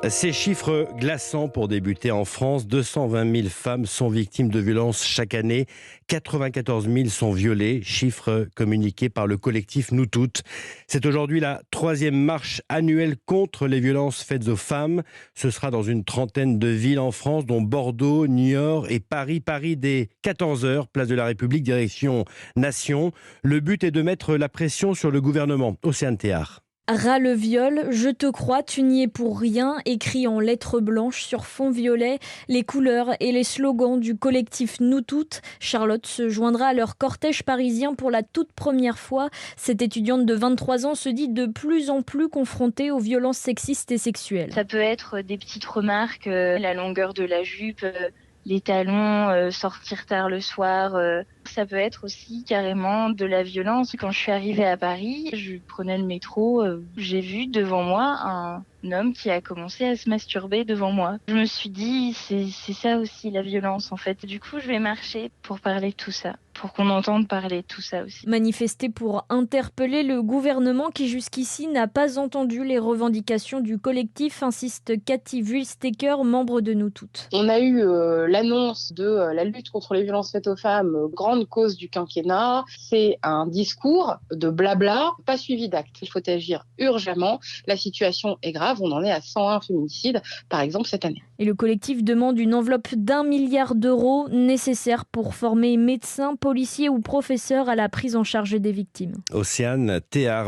Ces chiffres glaçants pour débuter en France. 220 000 femmes sont victimes de violences chaque année. 94 000 sont violées. Chiffre communiqué par le collectif Nous Toutes. C'est aujourd'hui la 3e marche annuelle contre les violences faites aux femmes. Ce sera dans une trentaine de villes en France, dont Bordeaux, Niort et Paris. Paris dès 14h, place de la République, direction Nation. Le but est de mettre la pression sur le gouvernement. Océane Théard. Ras le viol, je te crois, tu n'y es pour rien, écrit en lettres blanches sur fond violet, les couleurs et les slogans du collectif Nous Toutes. Charlotte se joindra à leur cortège parisien pour la toute première fois. Cette étudiante de 23 ans se dit de plus en plus confrontée aux violences sexistes et sexuelles. Ça peut être des petites remarques, la longueur de la jupe, les talons, sortir tard le soir. Ça peut être aussi carrément de la violence. Quand je suis arrivée à Paris, je prenais le métro, j'ai vu devant moi un homme qui a commencé à se masturber devant moi. Je me suis dit, c'est ça aussi la violence en fait. Du coup, je vais marcher pour parler de tout ça, pour qu'on entende parler de tout ça aussi. Manifester pour interpeller le gouvernement qui jusqu'ici n'a pas entendu les revendications du collectif, insiste Cathy Wulsteker, membre de Nous Toutes. On a eu l'annonce de la lutte contre les violences faites aux femmes, grande cause du quinquennat. C'est un discours de blabla, pas suivi d'actes. Il faut agir urgemment. La situation est grave. On en est à 101 féminicides, par exemple, cette année. Et le collectif demande une enveloppe d'1 milliard d'euros nécessaire pour former médecins, policiers ou professeurs à la prise en charge des victimes. Océane Théard.